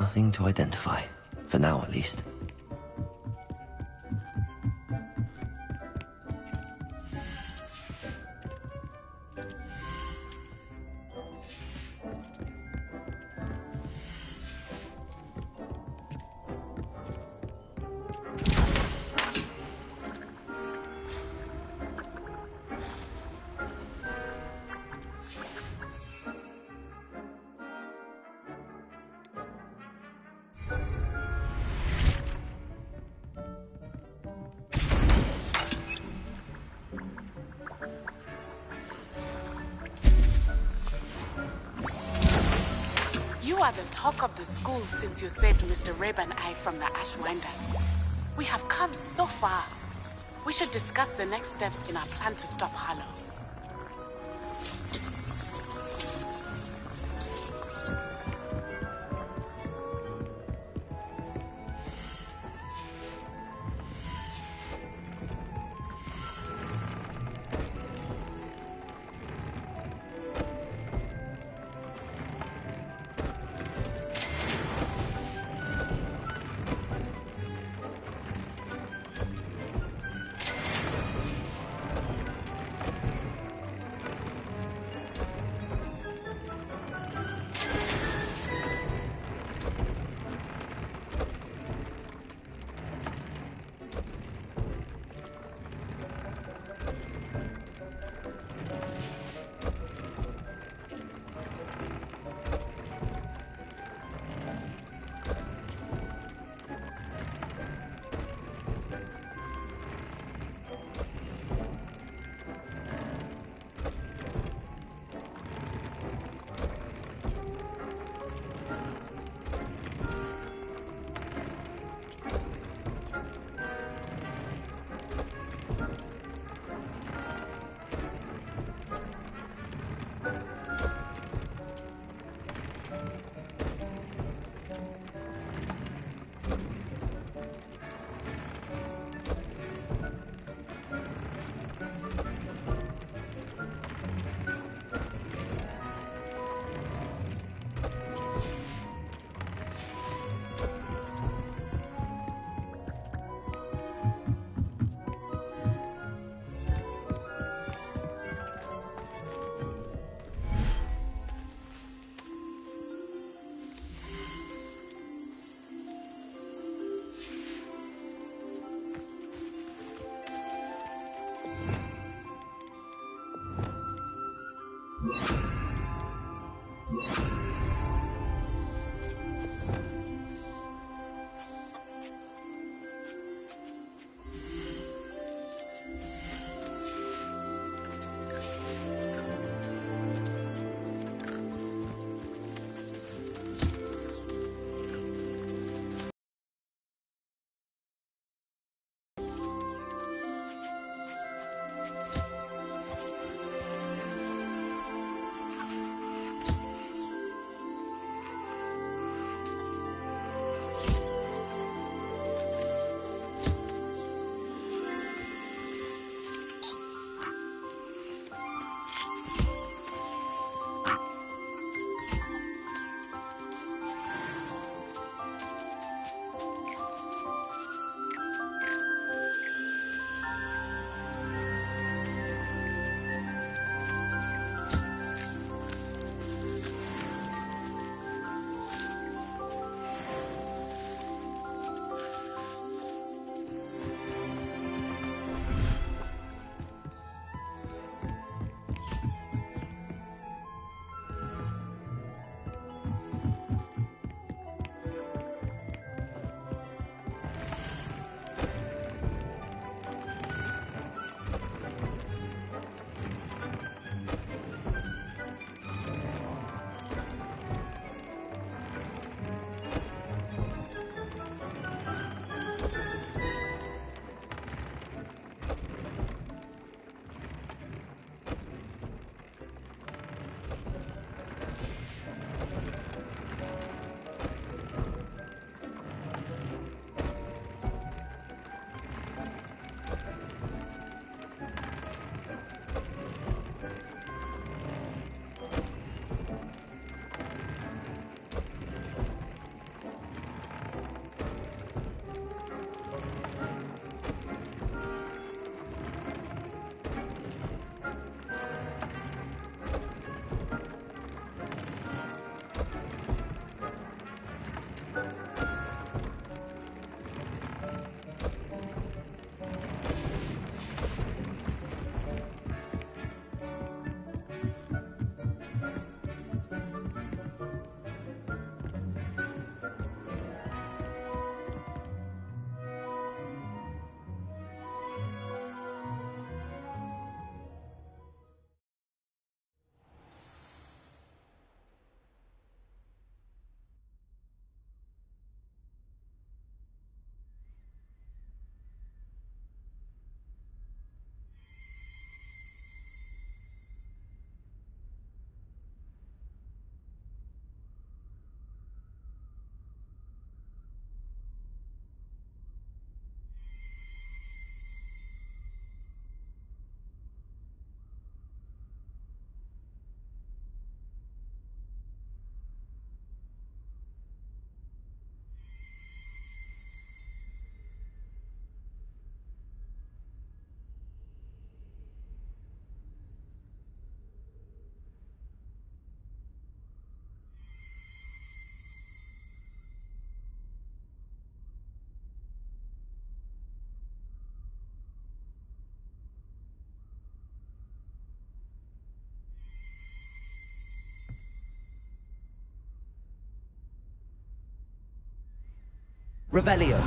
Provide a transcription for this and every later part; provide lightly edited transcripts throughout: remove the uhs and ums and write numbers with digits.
Nothing to identify. For now, at least. You are the talk of the school since you saved Mr. Rabe and I from the Ashwinders. We have come so far. We should discuss the next steps in our plan to stop Harlow. Revelio.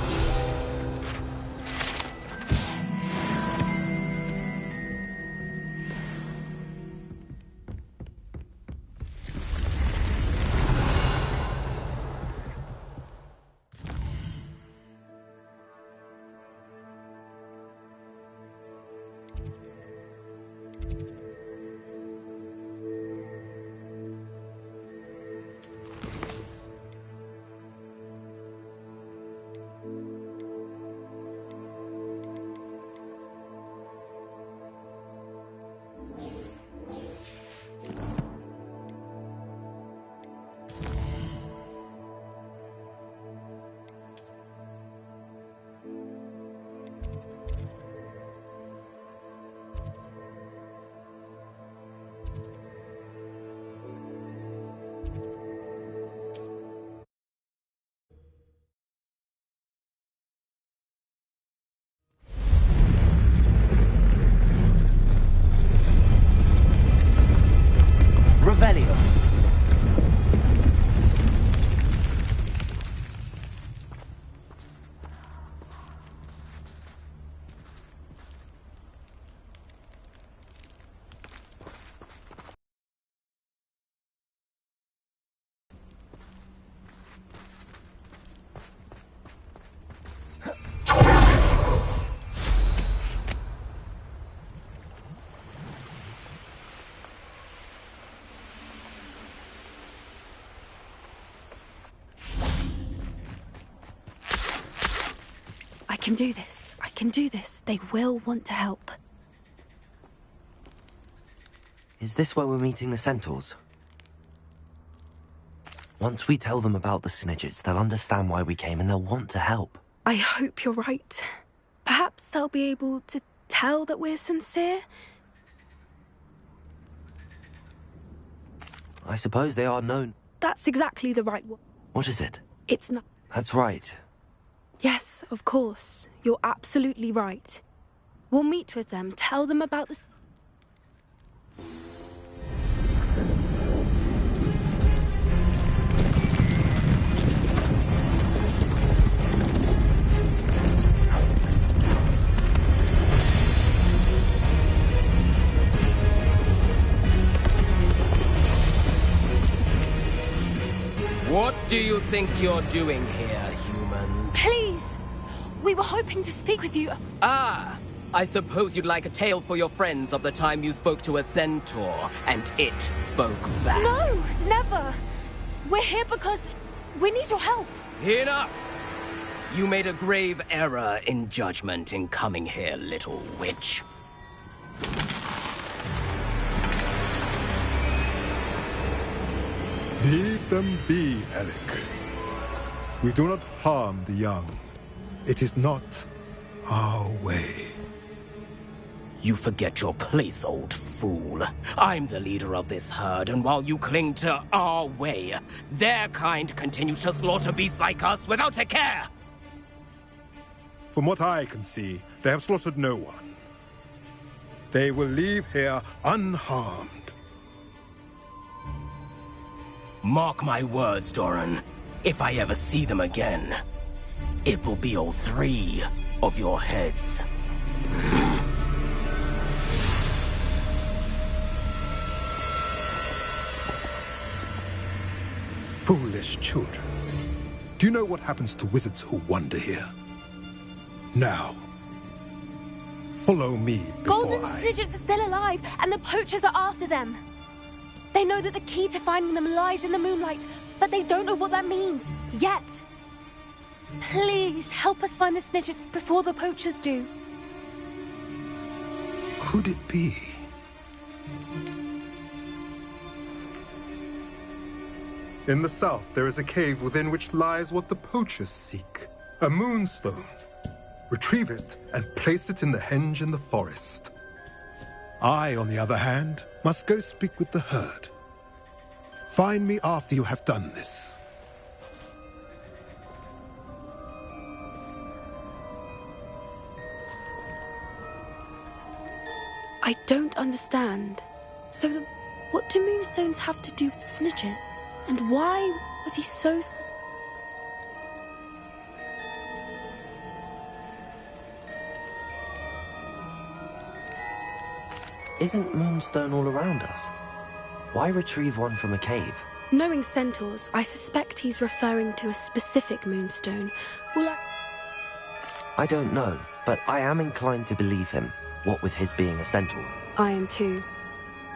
Revelio. I can do this. I can do this. They will want to help. Is this where we're meeting the centaurs? Once we tell them about the Snidgets, they'll understand why we came and they'll want to help. I hope you're right. Perhaps they'll be able to tell that we're sincere? I suppose they are known. That's exactly the right one. What is it? It's not... That's right. Yes, of course. You're absolutely right. We'll meet with them, tell them about the... What do you think you're doing here, humans? Please! We were hoping to speak with you. Ah! I suppose you'd like a tale for your friends of the time you spoke to a centaur, and it spoke back. No, never! We're here because we need your help. Enough! You made a grave error in judgment in coming here, little witch. Leave them be, Alec. We do not harm the young. It is not our way. You forget your place, old fool. I'm the leader of this herd, and while you cling to our way, their kind continue to slaughter beasts like us without a care! From what I can see, they have slaughtered no one. They will leave here unharmed. Mark my words, Doran. If I ever see them again, it will be all 3 of your heads. Foolish children. Do you know what happens to wizards who wander here? Now, follow me before Golden Snidgets are still alive, and the poachers are after them. They know that the key to finding them lies in the moonlight, but they don't know what that means, yet. Please, help us find the Snidgets before the poachers do. Could it be? In the south, there is a cave within which lies what the poachers seek. A moonstone. Retrieve it and place it in the henge in the forest. I, on the other hand, must go speak with the herd. Find me after you have done this. I don't understand. So what do moonstones have to do with Snidget? And why was he so... Isn't Moonstone all around us? Why retrieve one from a cave? Knowing centaurs, I suspect he's referring to a specific moonstone. I don't know, but I am inclined to believe him, what with his being a centaur. I am too.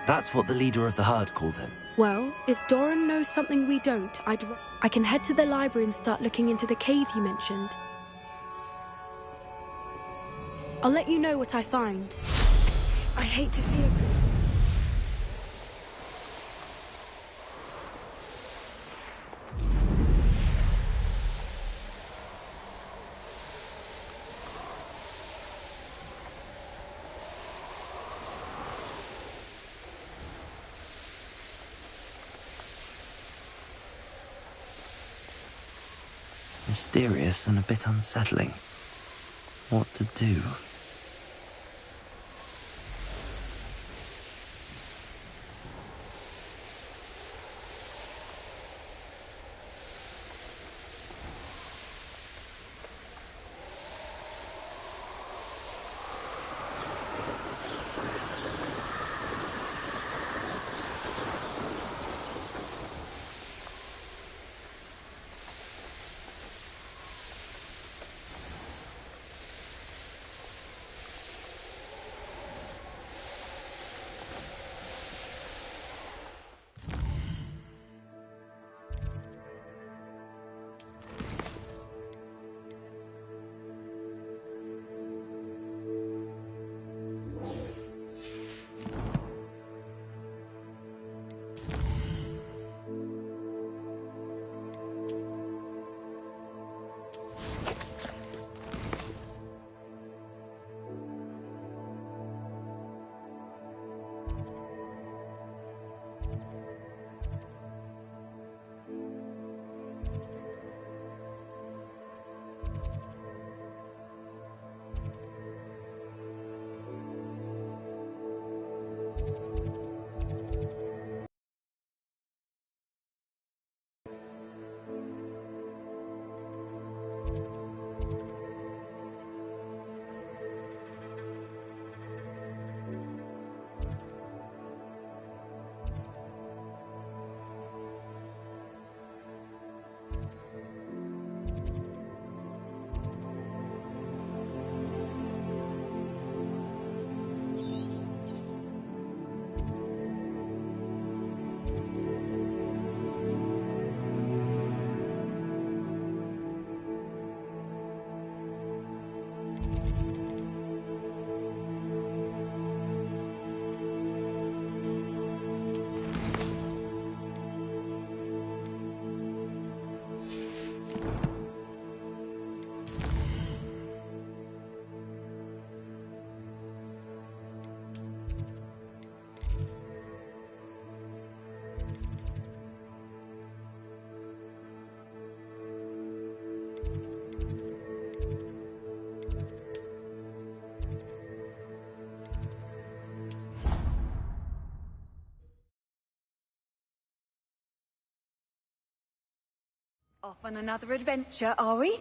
That's what the leader of the herd called him. Well, if Doran knows something we don't, I can head to the library and start looking into the cave you mentioned. I'll let you know what I find. I hate to see it. Mysterious and a bit unsettling. What to do? Off on another adventure, are we?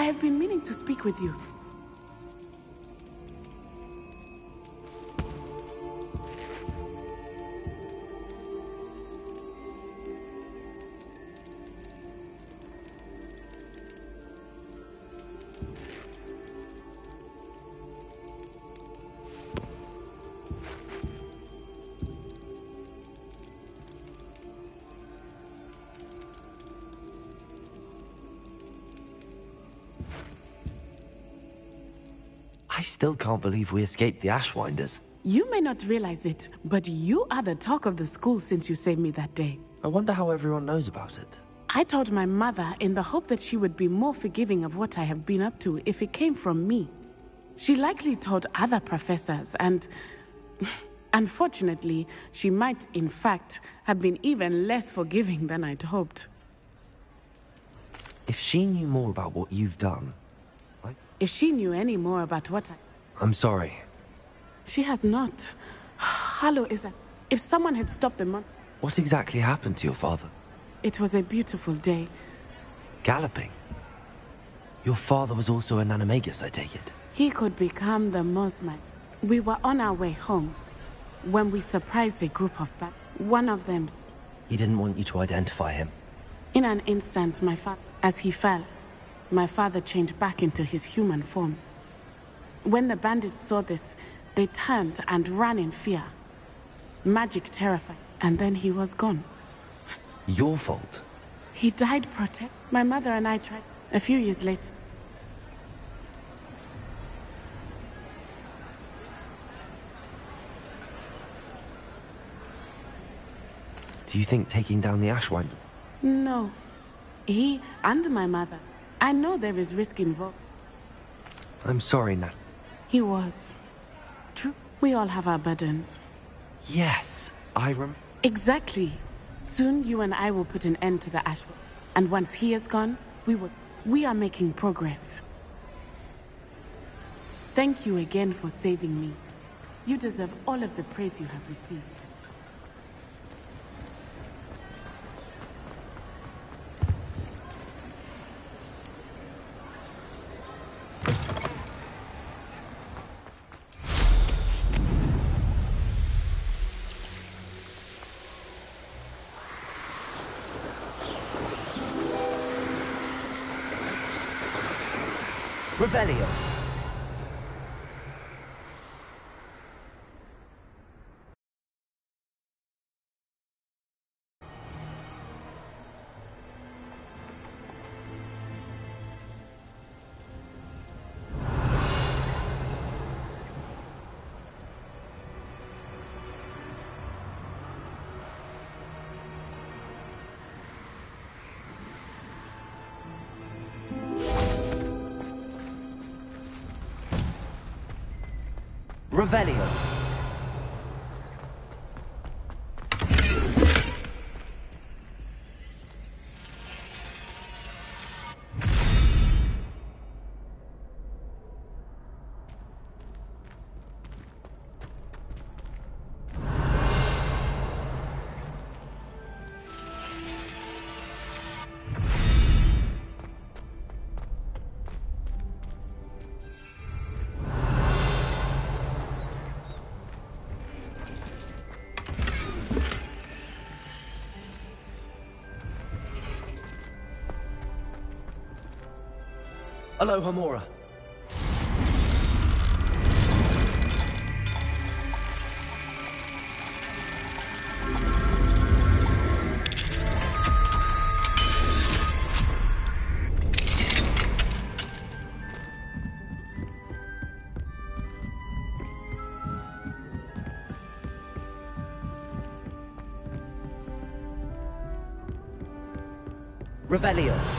I have been meaning to speak with you. I still can't believe we escaped the Ashwinders. You may not realize it, but you are the talk of the school since you saved me that day. I wonder how everyone knows about it. I told my mother in the hope that she would be more forgiving of what I have been up to if it came from me. She likely told other professors, and unfortunately, she might, in fact, have been even less forgiving than I'd hoped. If she knew more about what you've done... If she knew any more about what I'm sorry. She has not. Harlow is a... If someone had stopped the month... What exactly happened to your father? It was a beautiful day. Galloping? Your father was also an animagus, I take it? He could become the Mosman. We were on our way home when we surprised a group of one of them's... He didn't want you to identify him. In an instant, as he fell, my father changed back into his human form. When the bandits saw this, they turned and ran in fear. Magic terrified, and then he was gone. Your fault? He died My mother and I tried a few years later. Do you think taking down the Ashwinder? No. He and my mother. I know there is risk involved. I'm sorry, Nat. He was. True. We all have our burdens. Yes, Exactly. Soon you and I will put an end to the Ashwinder. And once he is gone, we are making progress. Thank you again for saving me. You deserve all of the praise you have received. Revelio. Revelio. Aloha Mora. Revelio.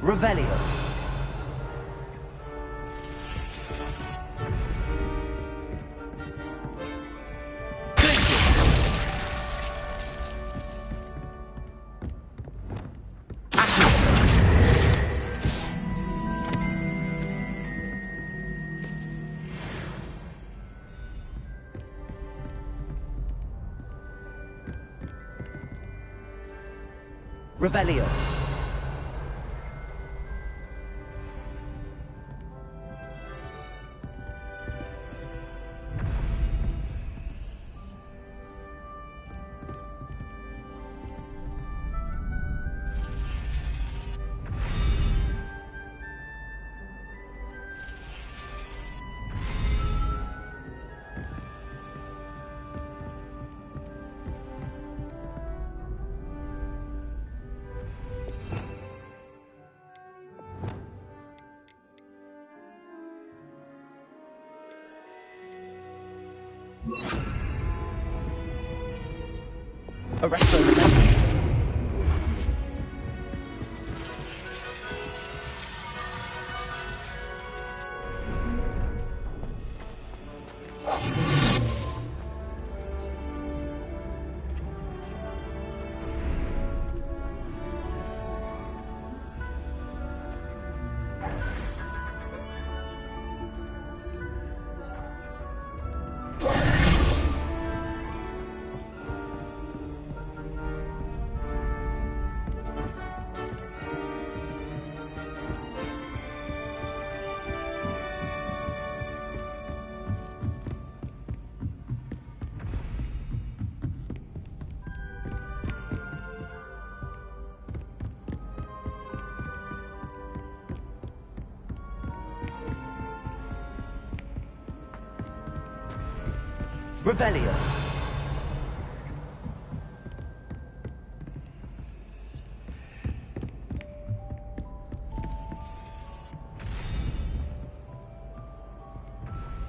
Revelio. Revelio. Arrest them. Revelio.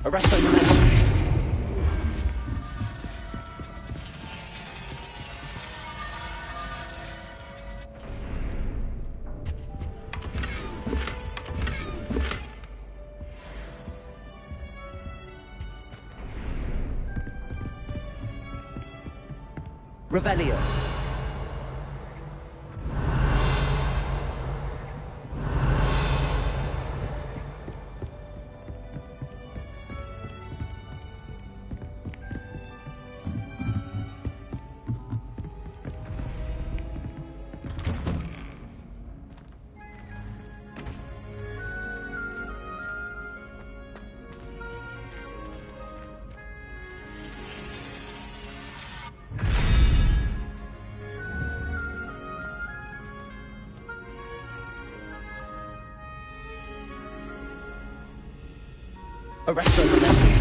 Arrest them. Revelio. Arrest them.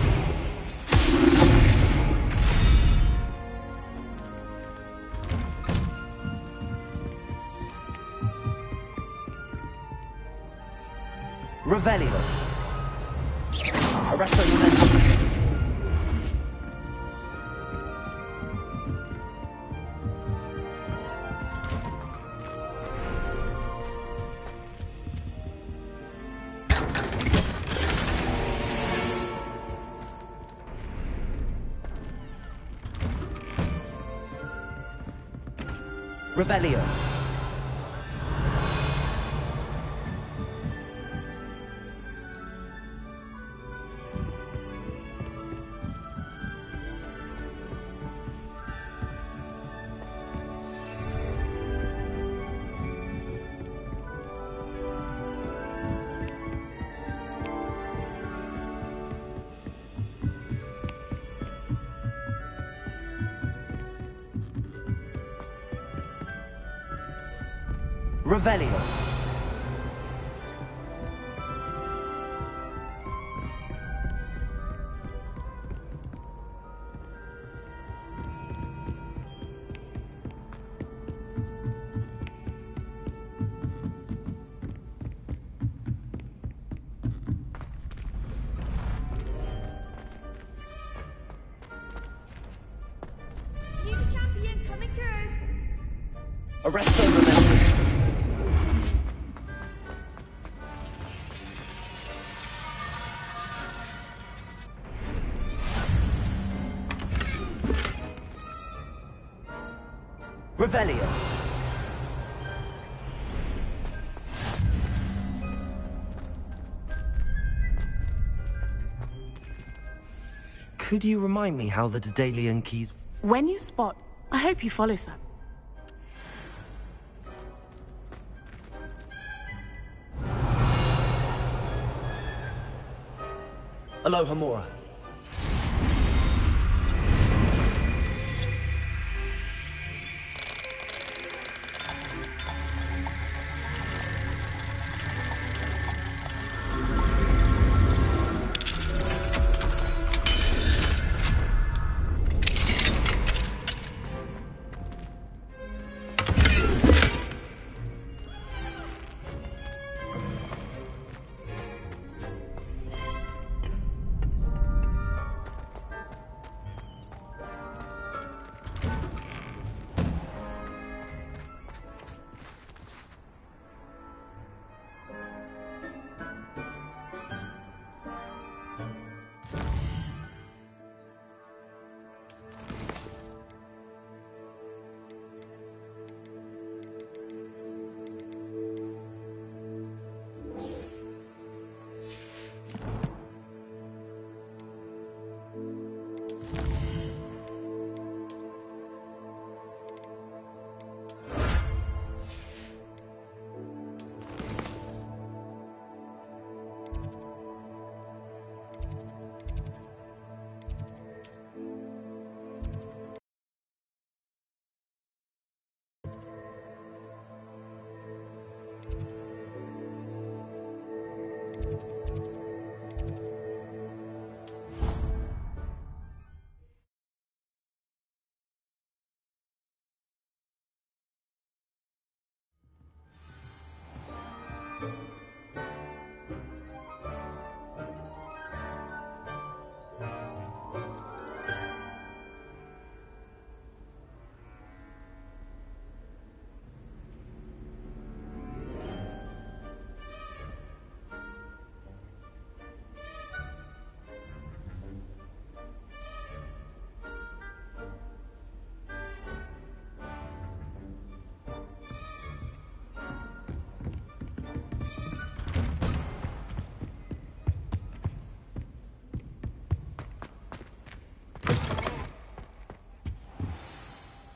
Revelio. Arrest them. Revelio. Revelio. New champion coming through. Arrest them. Revelio. Could you remind me how the Daedalian keys... When you spot, I hope you follow, sir. Aloha Mora.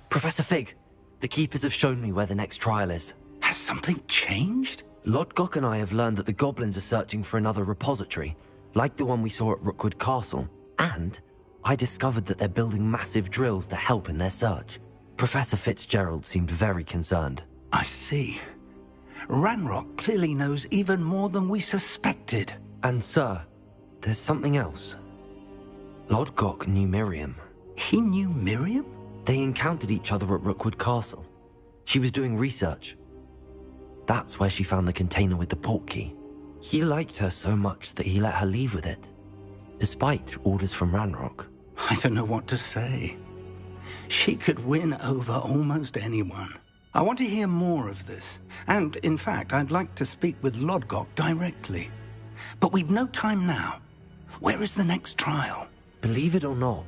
Professor Fig, the Keepers have shown me where the next trial is. Has something changed? Lodgok and I have learned that the goblins are searching for another repository, like the one we saw at Rookwood Castle. And I discovered that they're building massive drills to help in their search. Professor Fitzgerald seemed very concerned. I see. Ranrock clearly knows even more than we suspected. And sir, there's something else. Lodgok knew Miriam. He knew Miriam? They encountered each other at Rookwood Castle. She was doing research. That's where she found the container with the portkey. He liked her so much that he let her leave with it, despite orders from Ranrock. I don't know what to say. She could win over almost anyone. I want to hear more of this. And, in fact, I'd like to speak with Lodgok directly. But we've no time now. Where is the next trial? Believe it or not,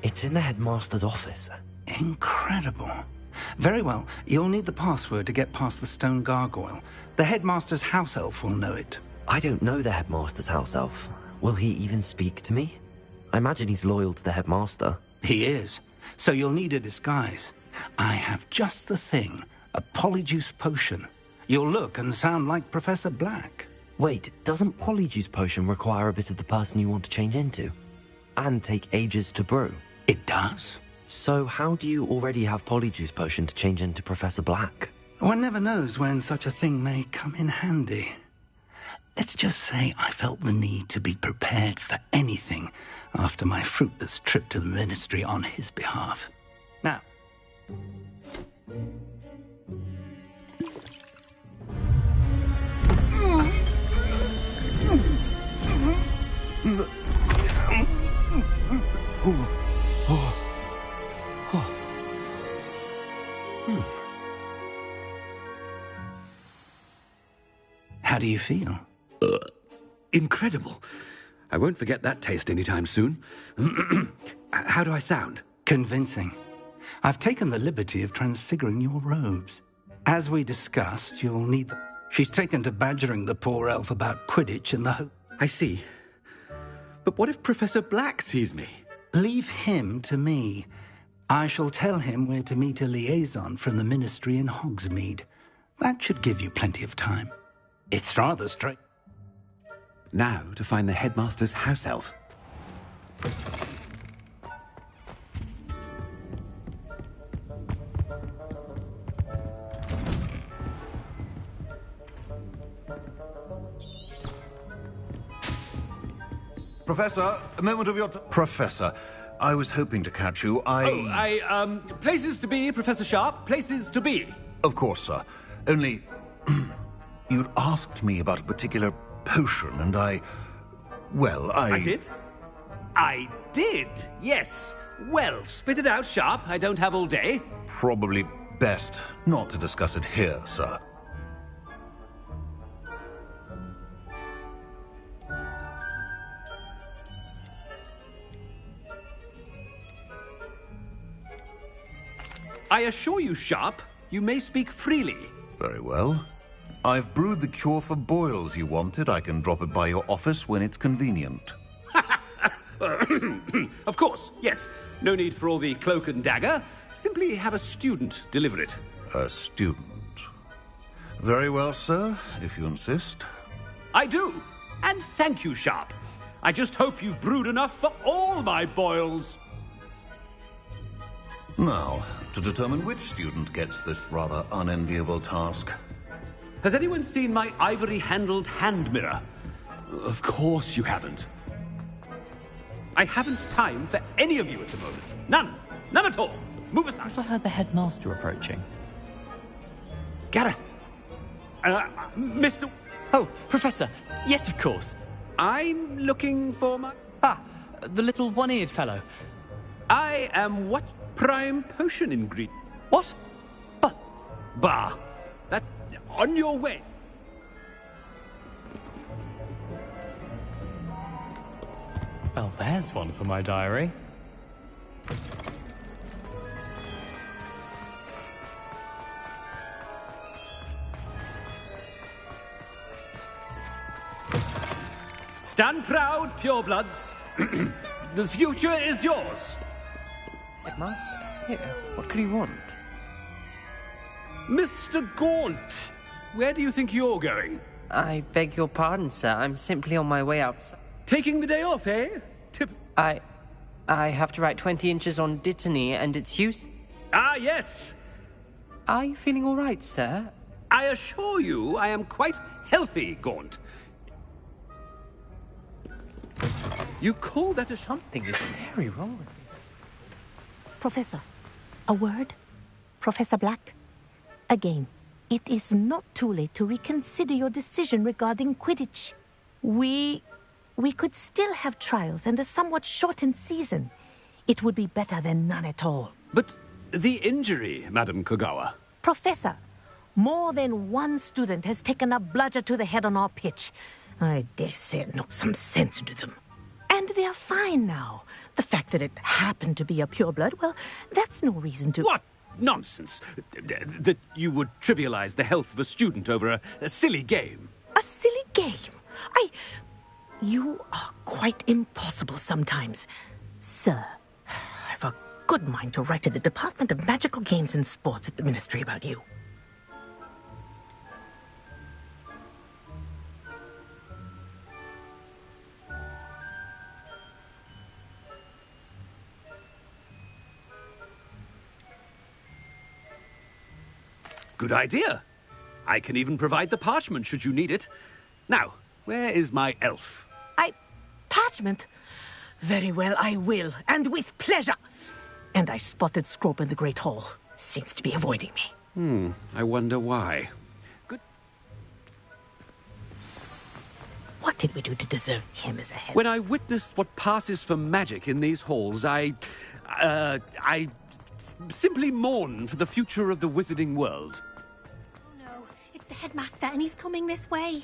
it's in the headmaster's office. Incredible. Very well, you'll need the password to get past the stone gargoyle. The headmaster's house elf will know it. I don't know the headmaster's house elf. Will he even speak to me? I imagine he's loyal to the headmaster. He is. So you'll need a disguise. I have just the thing. A polyjuice potion. You'll look and sound like Professor Black. Wait, doesn't Polyjuice Potion require a bit of the person you want to change into? And take ages to brew? It does. So how do you already have Polyjuice Potion to change into Professor Black? One never knows when such a thing may come in handy. Let's just say I felt the need to be prepared for anything after my fruitless trip to the Ministry on his behalf. Now... How do you feel? Incredible. I won't forget that taste anytime soon. How do I sound? Convincing. I've taken the liberty of transfiguring your robes. As we discussed, you'll need them. She's taken to badgering the poor elf about Quidditch in the hope. I see. But what if Professor Black sees me? Leave him to me. I shall tell him where to meet a liaison from the Ministry in Hogsmeade. That should give you plenty of time. It's rather straight. Now to find the headmaster's house elf. Professor, a moment of your Professor, I was hoping to catch you. Places to be, Professor Sharp. Places to be. Of course, sir. Only... you'd asked me about a particular potion, and I did? I did, yes. Well, spit it out, Sharp. I don't have all day. Probably best not to discuss it here, sir. I assure you, Sharp, you may speak freely. Very well. I've brewed the cure for boils you wanted. I can drop it by your office when it's convenient. Of course, yes. No need for all the cloak and dagger. Simply have a student deliver it. A student. Very well, sir, if you insist. I do. And thank you, Sharp. I just hope you've brewed enough for all my boils. Now, to determine which student gets this rather unenviable task. Has anyone seen my ivory-handled hand mirror? Of course you haven't. I haven't time for any of you at the moment. None. None at all. Move aside. I heard the headmaster approaching. Gareth. Mr... Oh, Professor. Yes, of course. I'm looking for my... Ah, the little one-eared fellow. I am what prime potion ingredient? What? But... Bah. That's on your way. Well, there's one for my diary. Stand proud, purebloods. The future is yours. Headmaster? Here, what could he want? Mr. Gaunt, where do you think you're going? I beg your pardon, sir. I'm simply on my way out. Taking the day off, eh? I have to write 20 inches on Dittany and its use. Ah, yes. Are you feeling all right, sir? I assure you I am quite healthy, Gaunt. You call that a... Something is very wrong with me. Professor, a word? Professor Black? Again, it is not too late to reconsider your decision regarding Quidditch. We could still have trials and a somewhat shortened season. It would be better than none at all. But the injury, Madam Kogawa. Professor, more than one student has taken a bludger to the head on our pitch. I dare say it knocked some sense into them. And they're fine now. The fact that it happened to be a pureblood, well, that's no reason to... What nonsense! That you would trivialize the health of a student over a silly game. A silly game? You are quite impossible sometimes. Sir, I've a good mind to write to the Department of Magical Games and Sports at the Ministry about you. Good idea. I can even provide the parchment should you need it. Now, where is my elf? Parchment? Very well, I will, and with pleasure. And I spotted Scrope in the Great Hall. Seems to be avoiding me. I wonder why. Good. What did we do to deserve him as a head? When I witnessed what passes for magic in these halls, I simply mourn for the future of the wizarding world. No, it's the headmaster, and he's coming this way.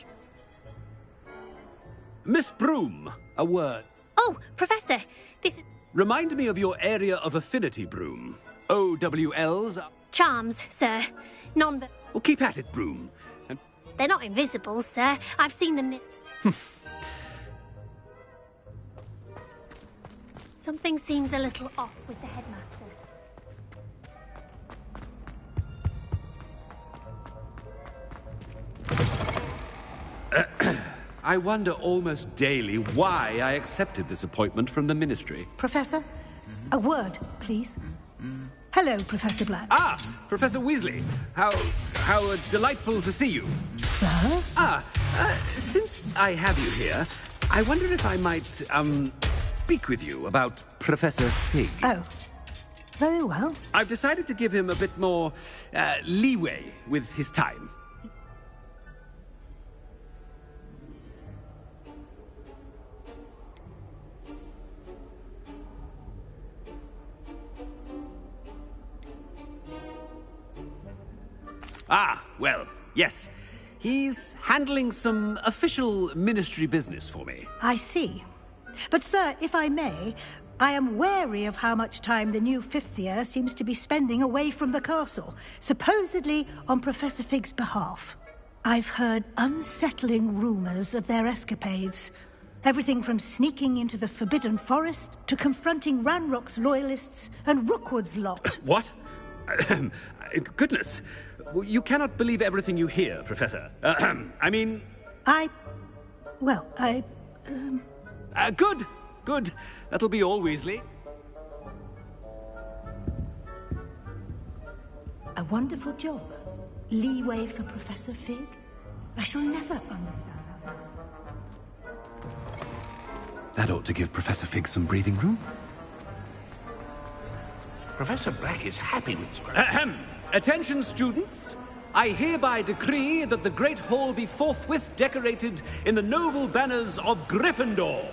Miss Broom, a word. Oh, Professor, this is... Remind me of your area of affinity, Broom. OWLs? Charms, sir. Non... Well, keep at it, Broom. And... They're not invisible, sir. I've seen them... Something seems a little off with the headmaster. I wonder almost daily why I accepted this appointment from the Ministry. Professor, a word, please. Hello, Professor Black. Ah, Professor Weasley. How delightful to see you. Sir? Since I have you here, I wonder if I might, speak with you about Professor Fig. Oh, very well. I've decided to give him a bit more, leeway with his time. Ah, well, yes. He's handling some official ministry business for me. I see. But, sir, if I may, I am wary of how much time the new fifth year seems to be spending away from the castle, supposedly on Professor Fig's behalf. I've heard unsettling rumors of their escapades. Everything from sneaking into the Forbidden Forest to confronting Ranrock's loyalists and Rookwood's lot. What? Goodness. You cannot believe everything you hear, Professor. I mean... Good. Good. That'll be all, Weasley. A wonderful job. Leeway for Professor Fig. I shall never understand. That ought to give Professor Fig some breathing room. Professor Black is happy with Scrooge. Attention, students. I hereby decree that the Great Hall be forthwith decorated in the noble banners of Gryffindor.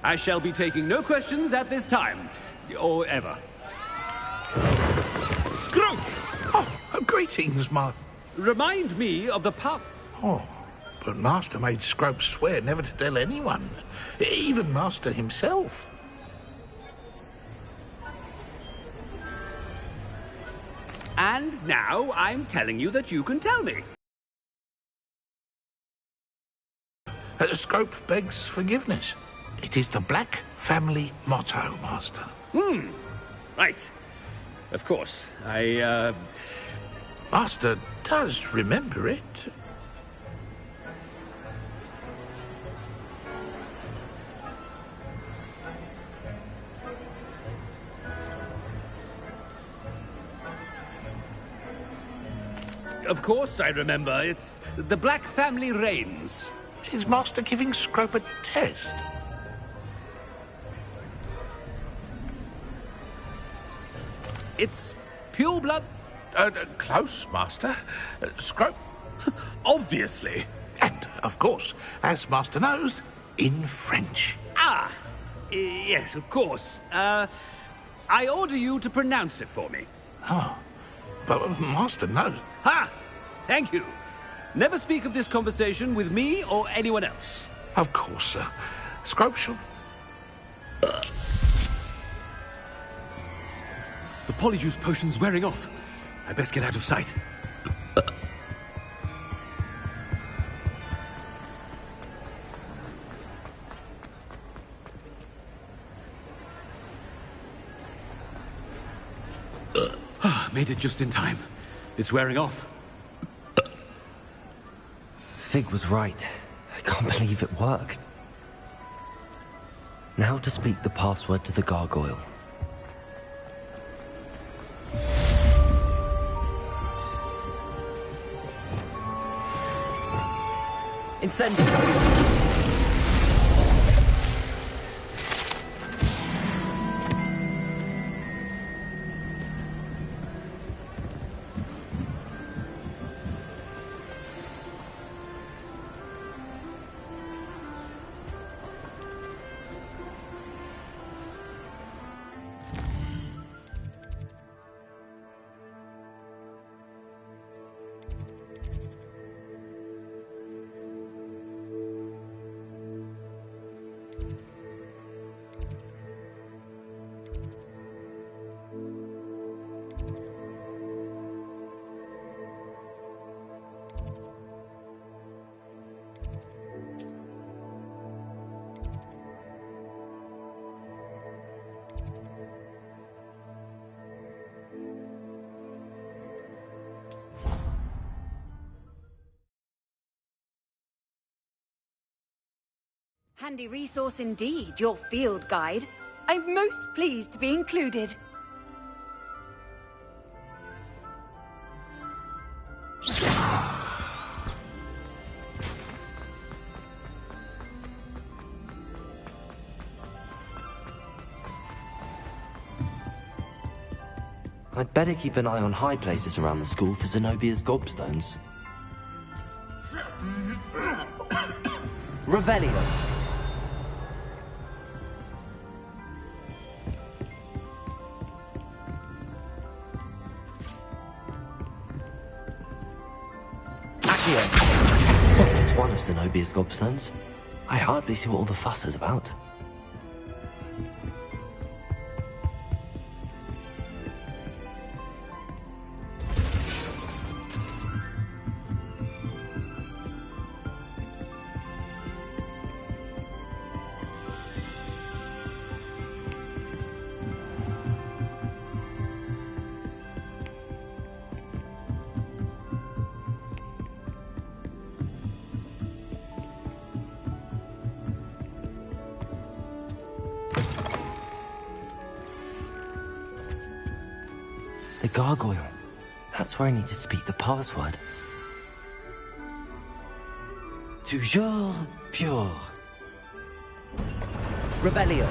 I shall be taking no questions at this time, or ever. Scrooge! Oh, greetings, Master. Remind me of the path. Oh, but Master made Scrope swear never to tell anyone, even Master himself. And now I'm telling you that you can tell me. Scrope begs forgiveness. It is the Black family motto, Master. Right. Of course. Master does remember it. Of course I remember. It's the Black family reigns. Is Master giving Scrope a test? It's pure blood. Close, Master. Scrope. Obviously. And, of course, as Master knows, in French. Yes, of course. I order you to pronounce it for me. Oh, but Master knows. Ha! Thank you. Never speak of this conversation with me or anyone else. Of course, sir. Scrope shall... The Polyjuice potion's wearing off. I best get out of sight. Made it just in time. It's wearing off. Fig was right. I can't believe it worked. Now to speak the password to the gargoyle. Incendio! Handy resource indeed, your field guide. I'm most pleased to be included. I'd better keep an eye on high places around the school for Zenobia's gobstones. Revelio. Accio. It's one of Zenobia's gobstones. I hardly see what all the fuss is about. The gargoyle. That's where I need to speak the password. Toujours pure. Revelio.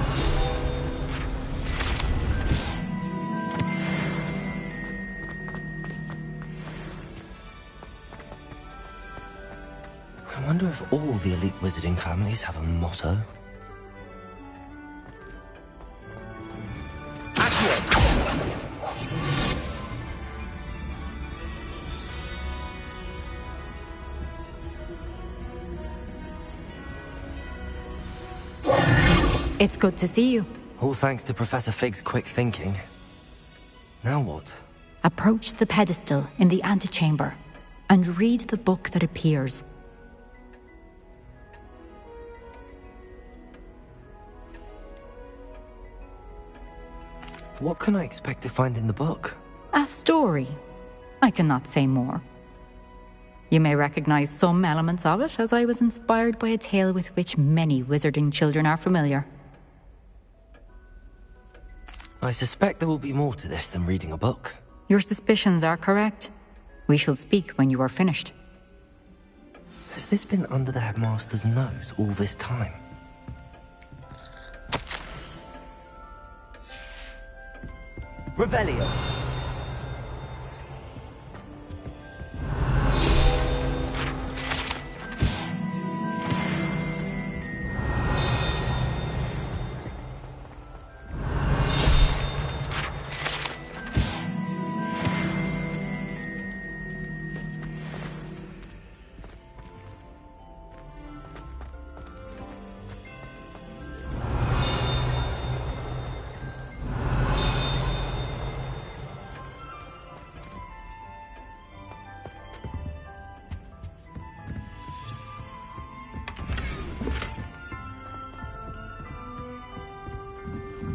I wonder if all the elite wizarding families have a motto. It's good to see you. All thanks to Professor Fig's quick thinking. Now what? Approach the pedestal in the antechamber and read the book that appears. What can I expect to find in the book? A story. I cannot say more. You may recognize some elements of it, as I was inspired by a tale with which many wizarding children are familiar. I suspect there will be more to this than reading a book. Your suspicions are correct. We shall speak when you are finished. Has this been under the headmaster's nose all this time? Revelio.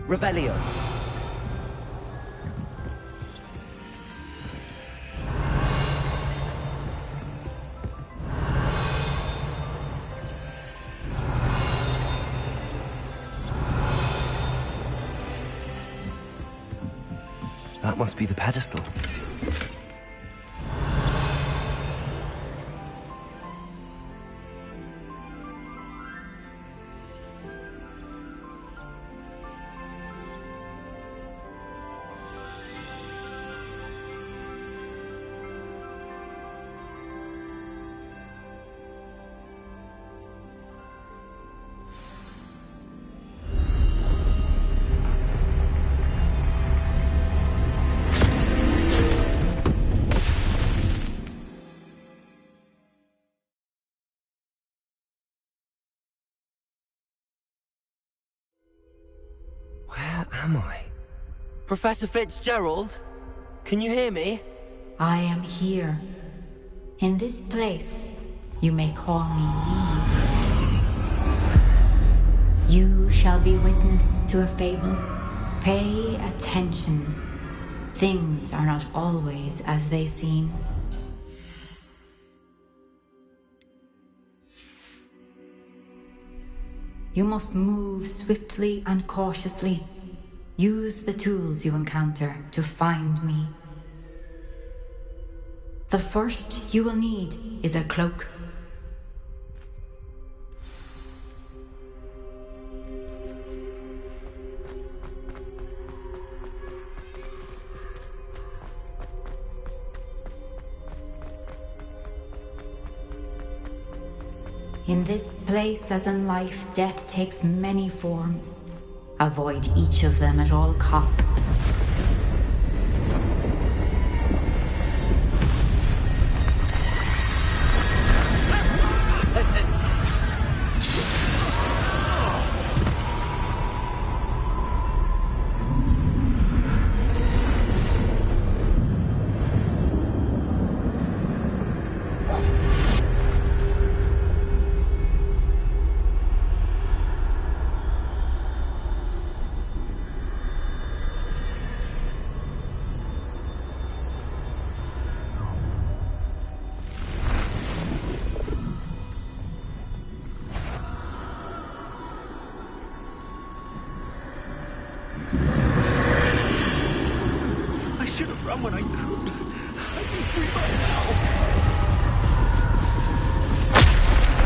Revelio. That must be the pedestal. Where am I? Professor Fitzgerald? Can you hear me? I am here. In this place, you may call me Eve. You shall be witness to a fable. Pay attention. Things are not always as they seem. You must move swiftly and cautiously. Use the tools you encounter to find me. The first you will need is a cloak. In this place, as in life, death takes many forms. Avoid each of them at all costs. When I could. I'd be free by now.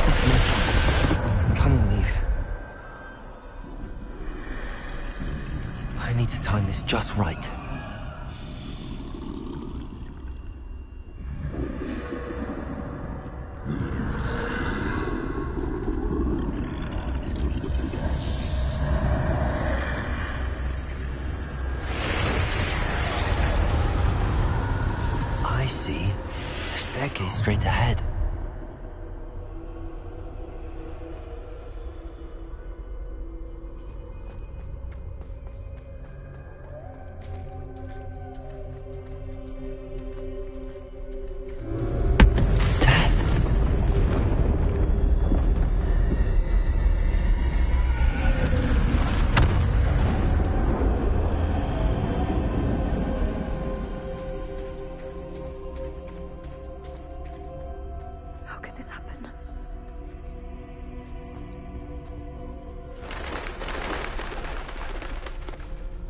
This is my chance. Come and leave. I need to time this just right. See, a staircase straight ahead.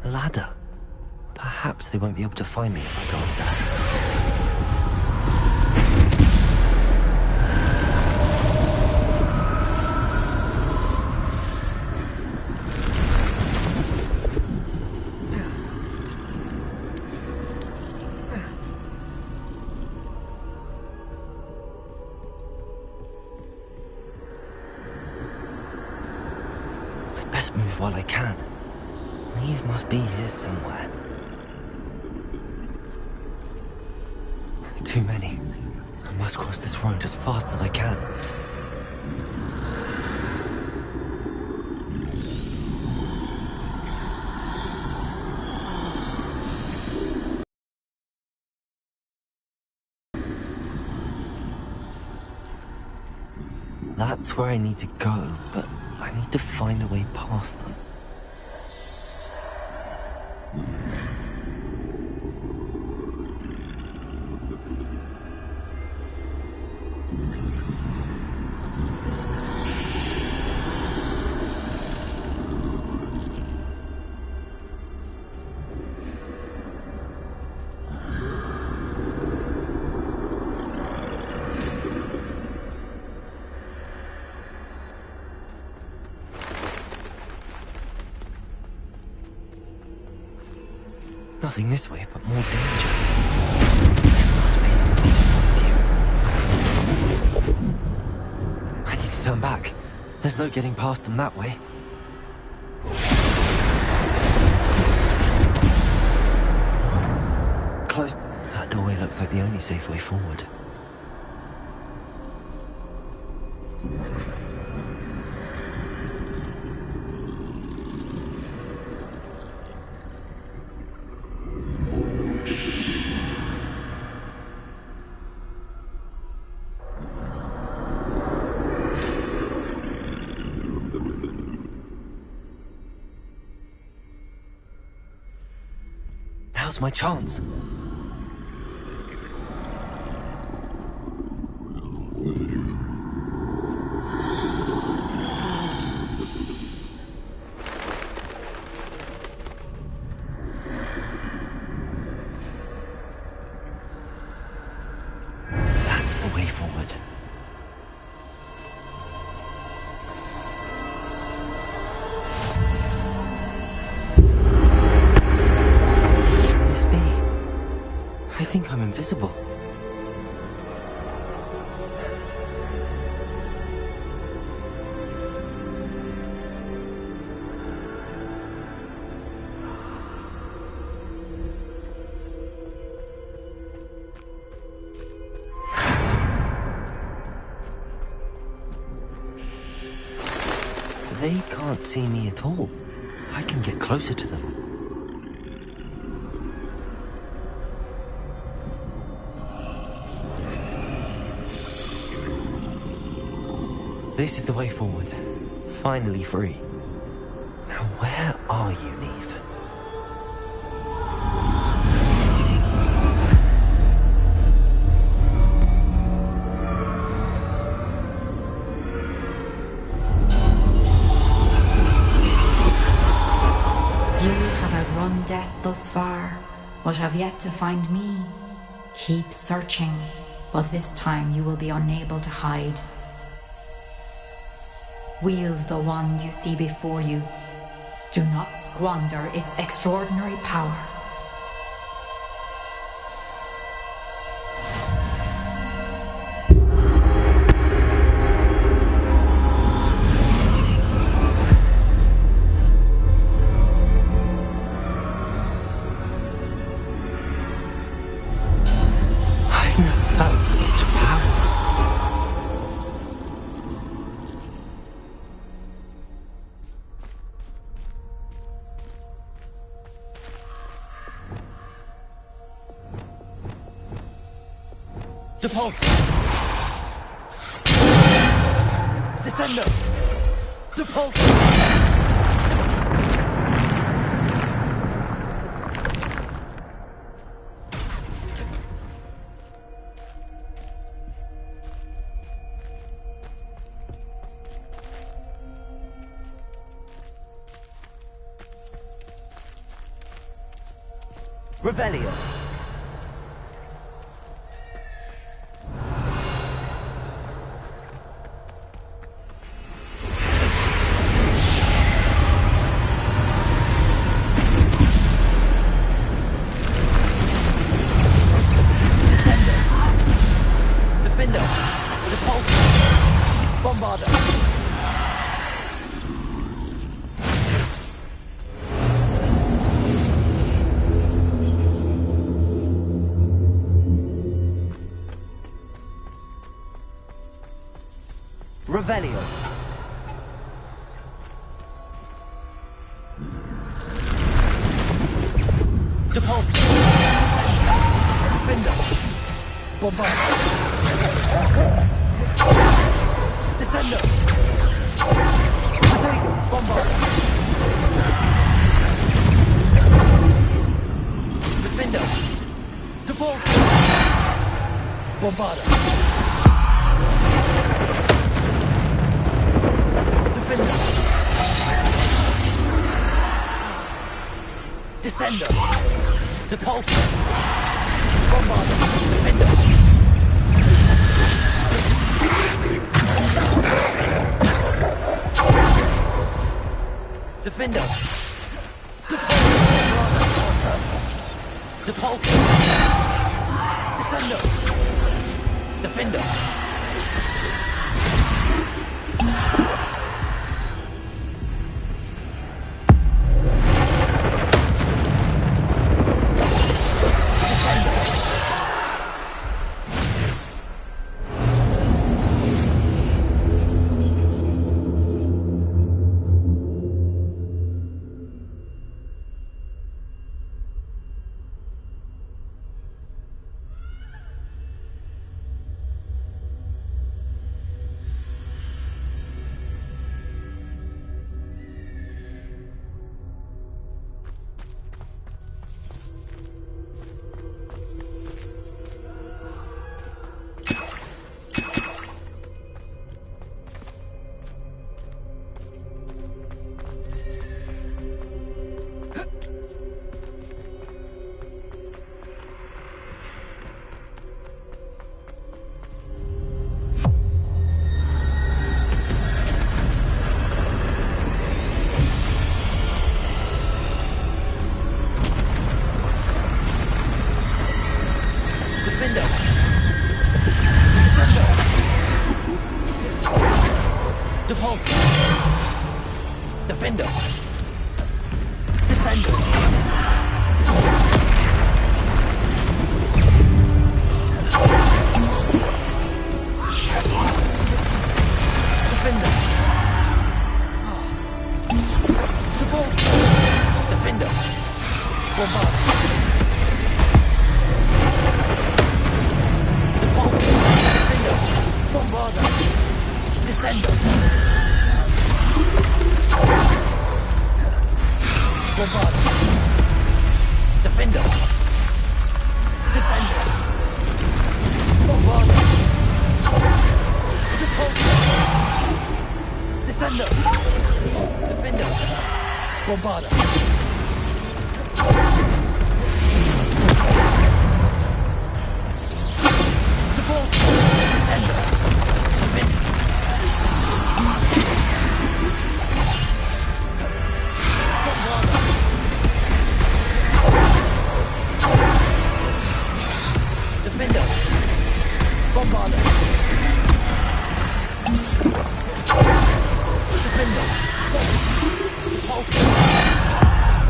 A ladder. Perhaps they won't be able to find me if I go up there. I'd best move while I can. Eve must be here somewhere. Too many. I must cross this road as fast as I can. That's where I need to go, but I need to find a way past them. Nothing this way, but more danger. There must be a way to find you. I need to turn back. There's no getting past them that way. Closed. That doorway looks like the only safe way forward. Now's my chance. That's the way forward. Can this be? I think I'm invisible. They can't see me at all. I can get closer to them. This is the way forward. Finally free. Now where are you, Neve? Outrun death thus far, but have yet to find me. Keep searching, but this time you will be unable to hide. Wield the wand you see before you. Do not squander its extraordinary power. I've never felt such power. Depulse! Descendo! Depulse! Revelio. Descendo. Defendo. Repulso. Bombardo. Revelio. Depulse. Defendo. Bombardo. Descendo. Protego. Bombardo. Defendo. Depulse. Bombardo. Defender. Descendo. Depulse. Bombardo. Defender. Defender. Depulse. Descendo. Defender. Depulso. Defender. Descender. Defender. Depulso. Defender. Bombard. Depulso. Defender. Bombarda. Descender. Bombard. Defender. Descender. Bombard. Depulso. Descender. Defender. Bombard. Depulso. Descender. Defender. Defender. Bombarder. Defender. Repulsor.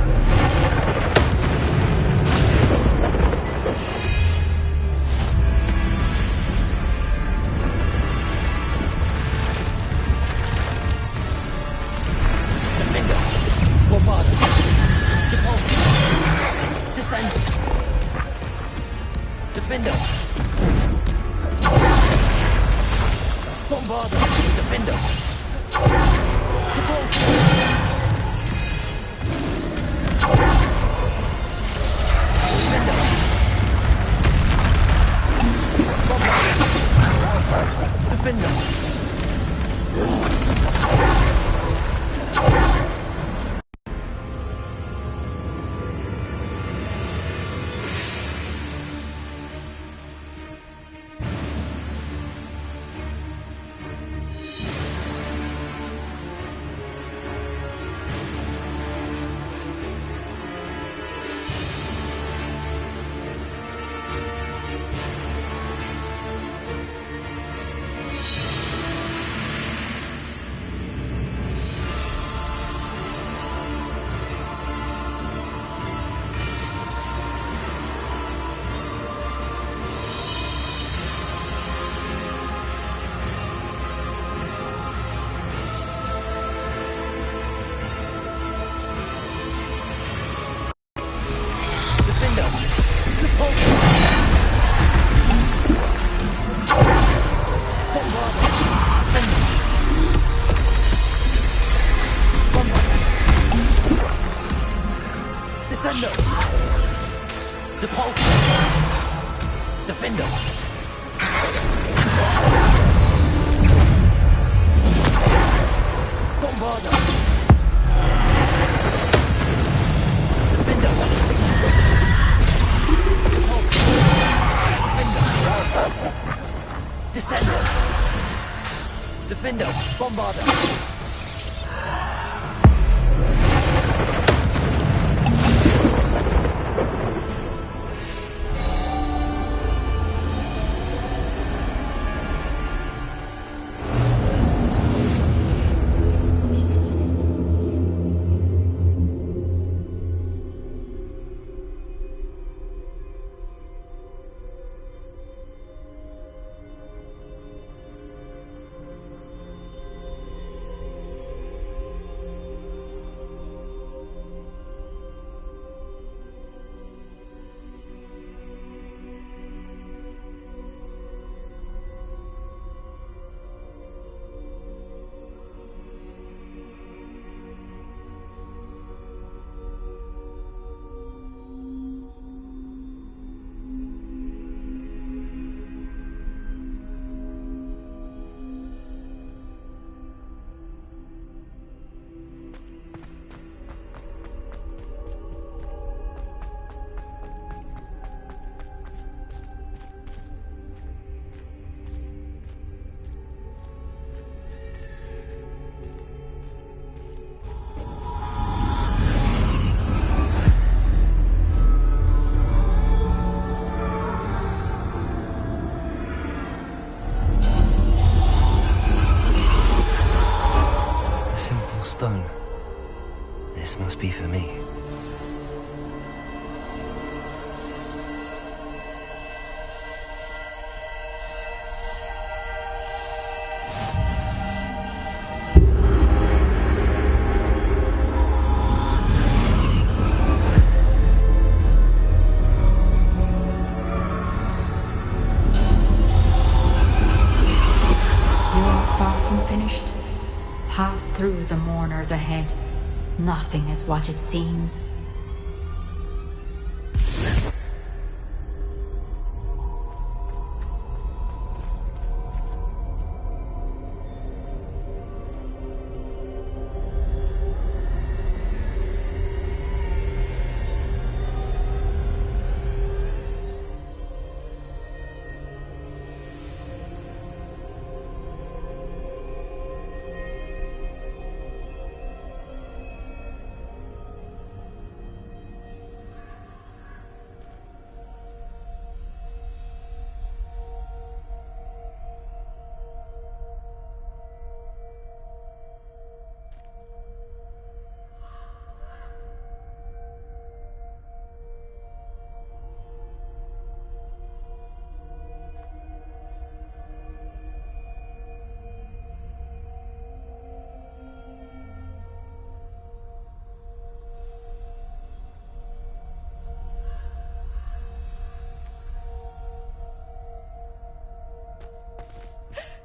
Defender. Bombarder. Repulsor. Descender. Defender. Bombarder. Defender. Depulso. Defender. Bombarder. Defender. Defender. Depulso. Bombarder. Defender. Bombarder. Descender. Depulso. Defender. Bombarder. Defender. Descender. Defender. Bombarder. be for me. Pass through the mourners ahead. Nothing is what it seems.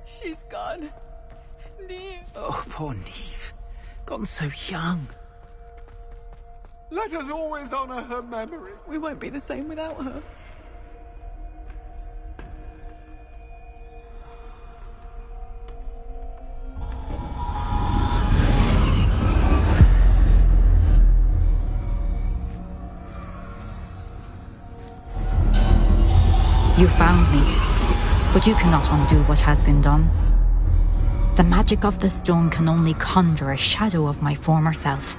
She's gone. Neve. Oh, poor Neve. Gone so young. Let us always honor her memory. We won't be the same without her. You found me, but you cannot undo what has been done. The magic of the stone can only conjure a shadow of my former self.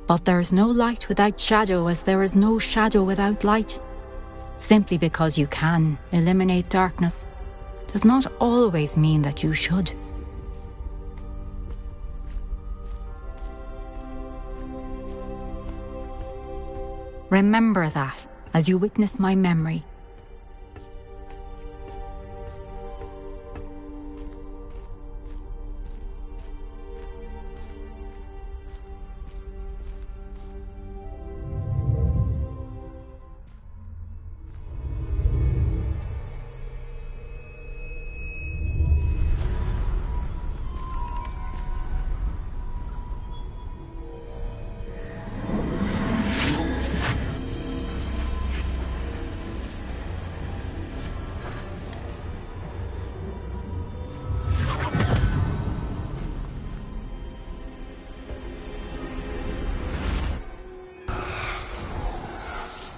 But there is no light without shadow, as there is no shadow without light. Simply because you can eliminate darkness does not always mean that you should. Remember that as you witness my memory.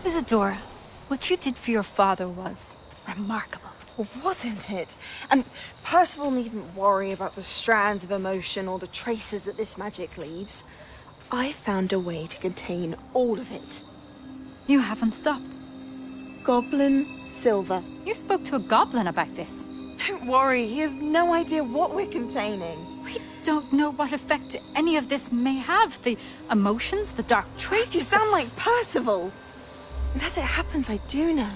Isadora, what you did for your father was remarkable. Wasn't it? And Percival needn't worry about the strands of emotion or the traces that this magic leaves. I found a way to contain all of it. You haven't stopped. Goblin Silver. You spoke to a goblin about this. Don't worry, he has no idea what we're containing. We don't know what effect any of this may have. The emotions, the dark traits. You sound like Percival. And as it happens, I do know.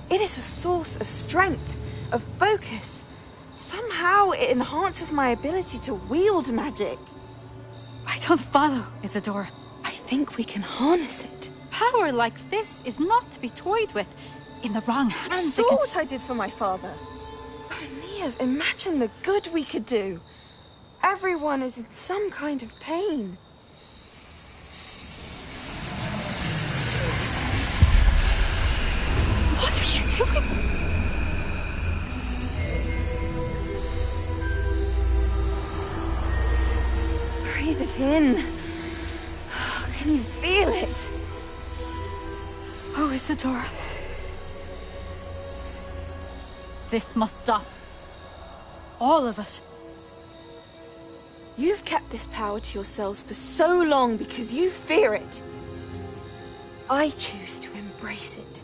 It is a source of strength, of focus. Somehow it enhances my ability to wield magic. I don't follow, Isadora. I think we can harness it. Power like this is not to be toyed with. In the wrong hands, You saw what I did for my father. Oh, Neve, imagine the good we could do. Everyone is in some kind of pain. What are you doing? Breathe it in. Can you feel it? Oh, Isadora. This must stop. All of it. You've kept this power to yourselves for so long because you fear it. I choose to embrace it.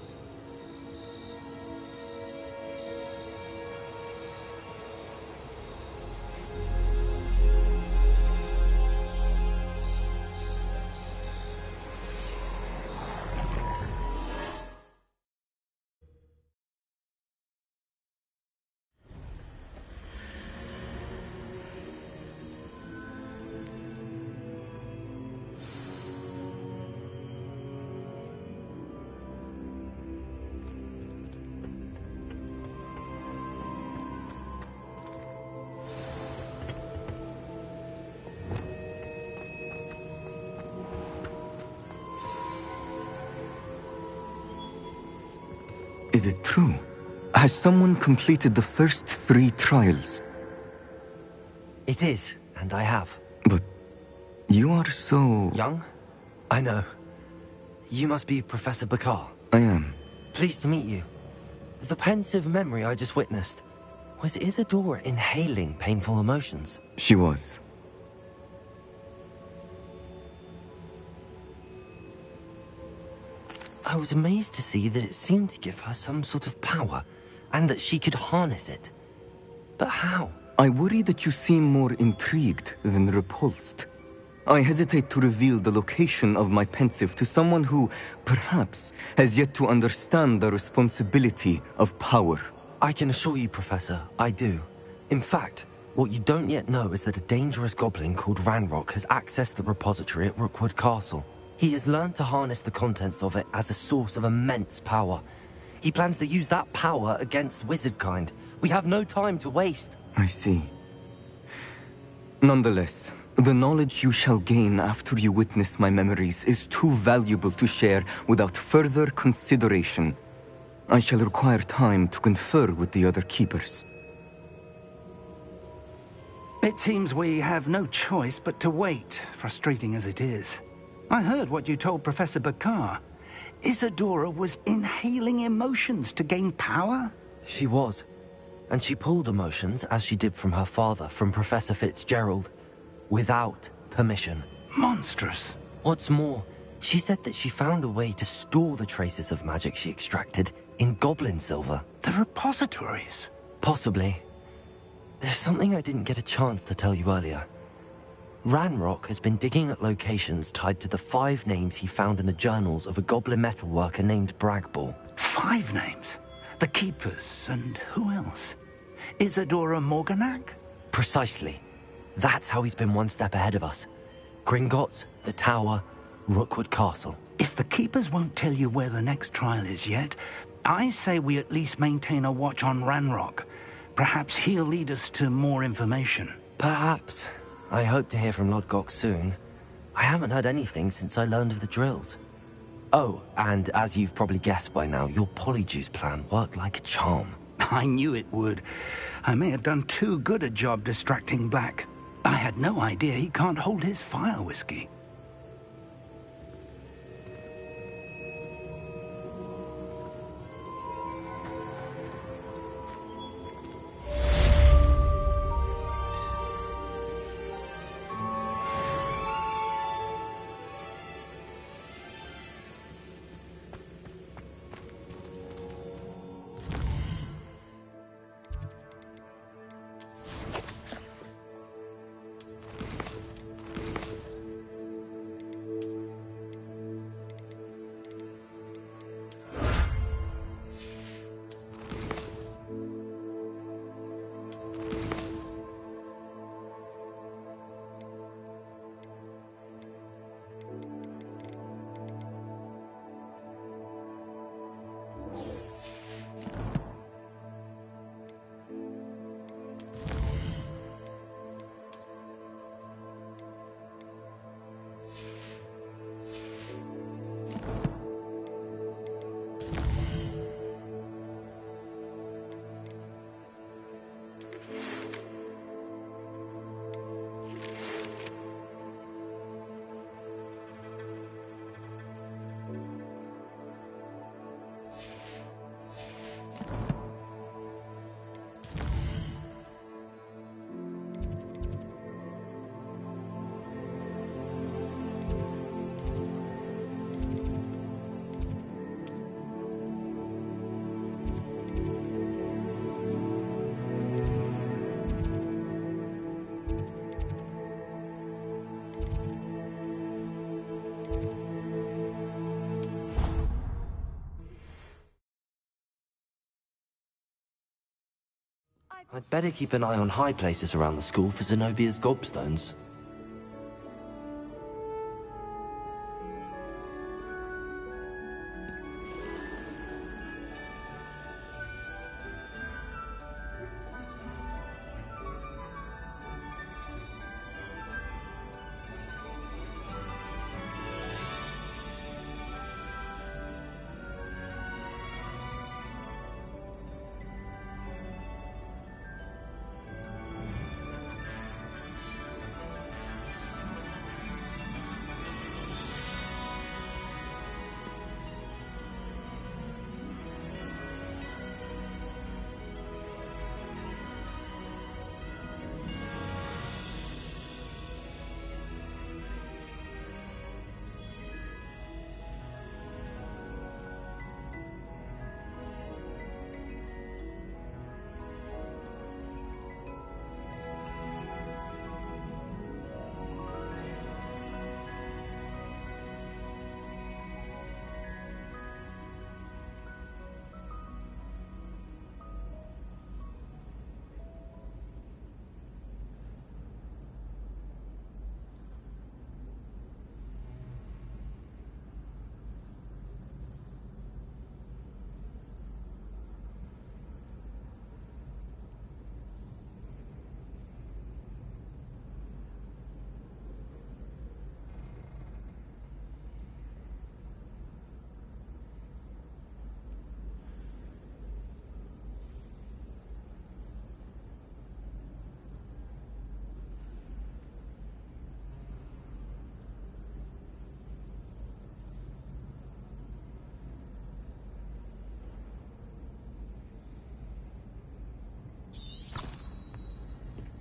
Is it true? Has someone completed the first 3 trials? It is, and I have. But you are so... Young? I know. You must be Professor Bakar. I am. Pleased to meet you. The pensive memory I just witnessed, was Isadora inhaling painful emotions? She was. I was amazed to see that it seemed to give her some sort of power, and that she could harness it. But how? I worry that you seem more intrigued than repulsed. I hesitate to reveal the location of my pensive to someone who, perhaps, has yet to understand the responsibility of power. I can assure you, Professor, I do. In fact, what you don't yet know is that a dangerous goblin called Ranrock has accessed the repository at Rookwood Castle. He has learned to harness the contents of it as a source of immense power. He plans to use that power against wizardkind. We have no time to waste. I see. Nonetheless, the knowledge you shall gain after you witness my memories is too valuable to share without further consideration. I shall require time to confer with the other keepers. It seems we have no choice but to wait, frustrating as it is. I heard what you told Professor Bakar. Isadora was inhaling emotions to gain power? She was. And she pulled emotions, as she did from her father, from Professor Fitzgerald, without permission. Monstrous. What's more, she said that she found a way to store the traces of magic she extracted in goblin silver. The repositories? Possibly. There's something I didn't get a chance to tell you earlier. Ranrock has been digging at locations tied to the 5 names he found in the journals of a goblin metalworker named Bragball. 5 names? The Keepers, and who else? Isadora Morganac? Precisely. That's how he's been one step ahead of us. Gringotts, the Tower, Rookwood Castle. If the Keepers won't tell you where the next trial is yet, I say we at least maintain a watch on Ranrock. Perhaps he'll lead us to more information. Perhaps. I hope to hear from Lodgok soon. I haven't heard anything since I learned of the drills. Oh, and as you've probably guessed by now, your polyjuice plan worked like a charm. I knew it would. I may have done too good a job distracting Black. I had no idea he can't hold his fire whiskey. I'd better keep an eye on high places around the school for Zenobia's gobstones.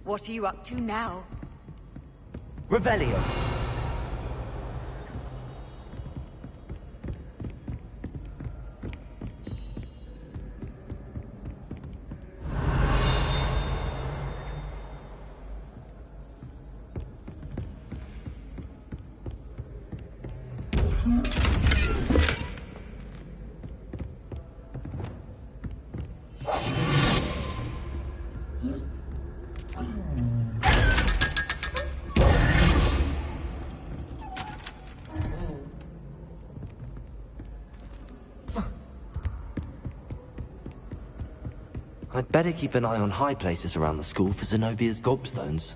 What are you up to now? Revelio. I'd better keep an eye on high places around the school for Zenobia's gobstones.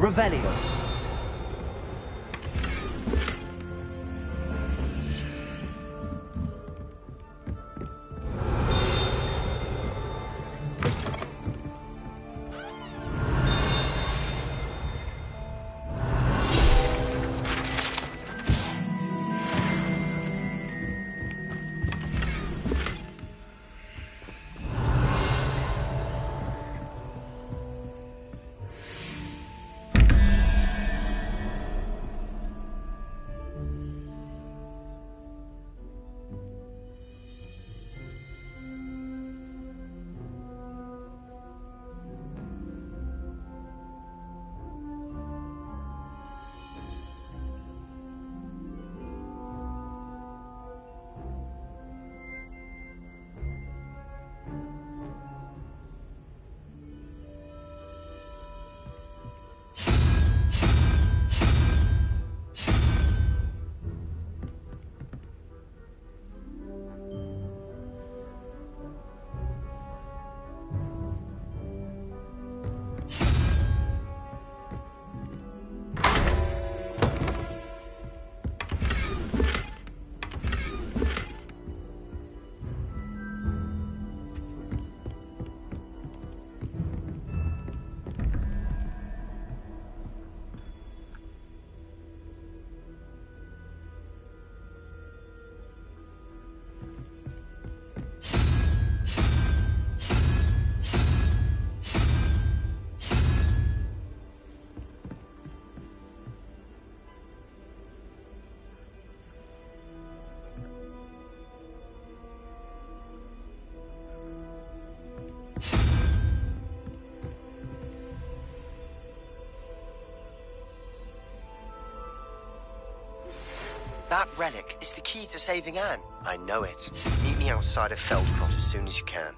Revelio. That relic is the key to saving Anne. I know it. Meet me outside of Feldcroft as soon as you can.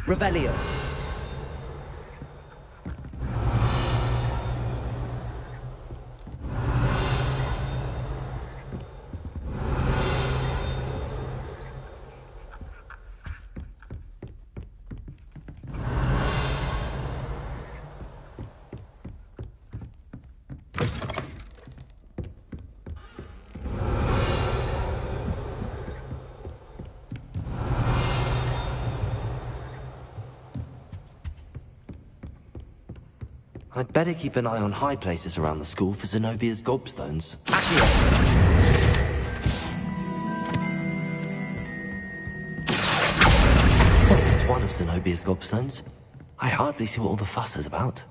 Revelio. I'd better keep an eye on high places around the school for Zenobia's gobstones. It's one of Zenobia's gobstones. I hardly see what all the fuss is about.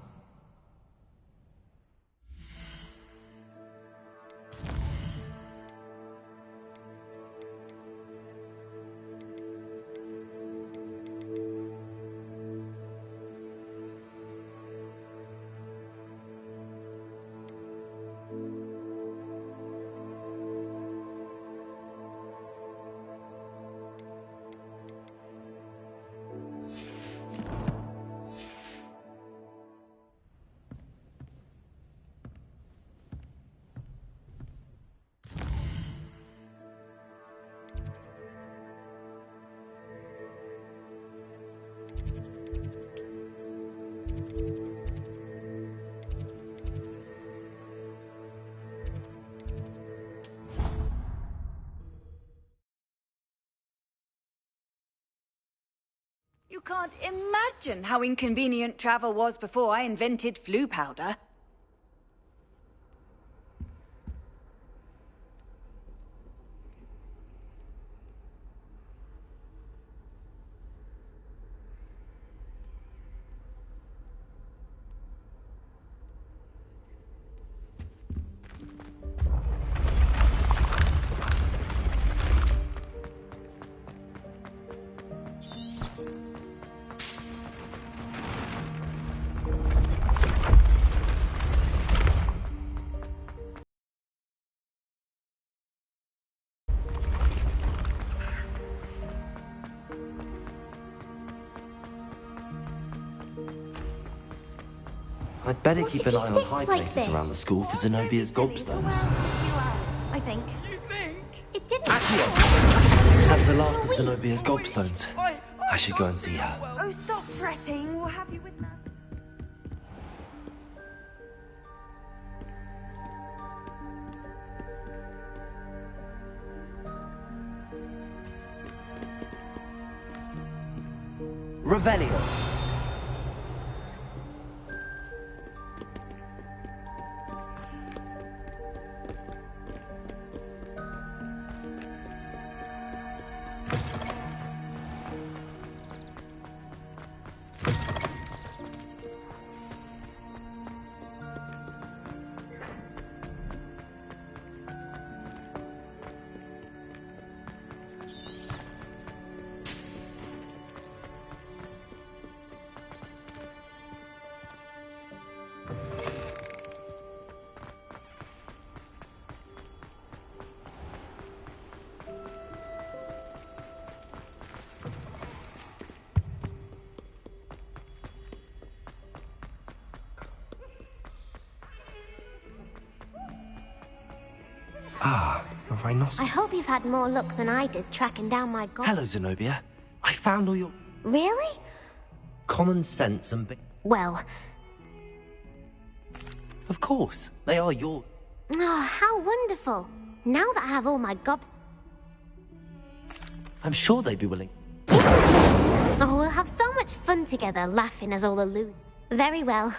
You can't imagine how inconvenient travel was before I invented flu powder. I'd better keep an eye on high places around the school for Zenobia's gobstones. I think. You think? It didn't. That's the last of Zenobia's gobstones. I should go and see her. Oh, stop fretting. We'll have you with now. Revelio. Ah, a rhinoceros. I hope you've had more luck than I did tracking down my god. Hello, Zenobia. I found all your... Really? common sense and... Well... Of course, they are your... Oh, how wonderful. Now that I have all my gobs... I'm sure they'd be willing. Oh, we'll have so much fun together, laughing as all the lose. Very well.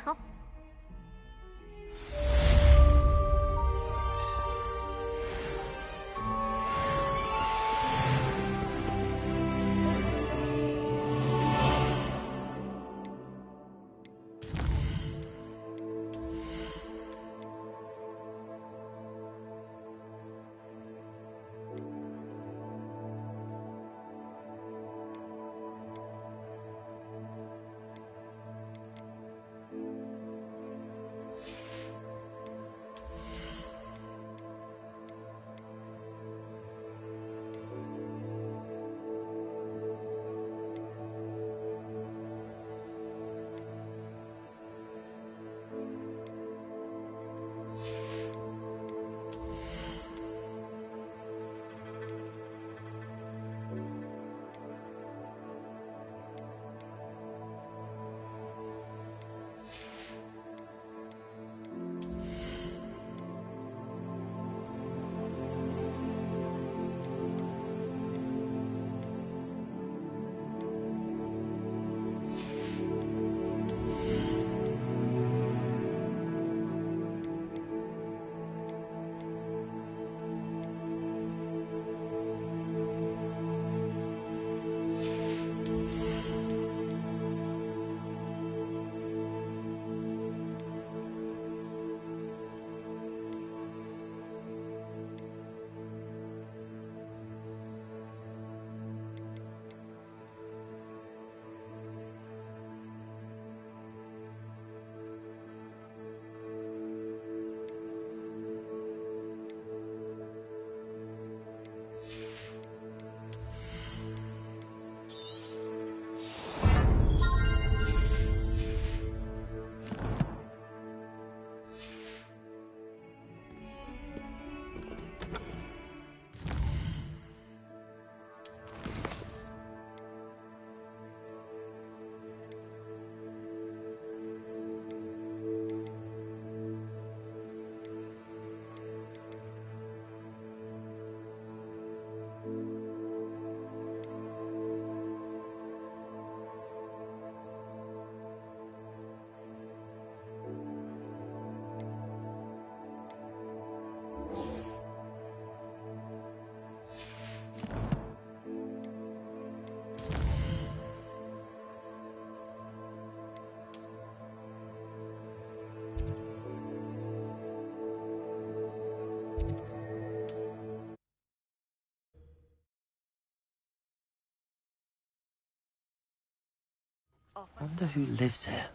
I wonder who lives here.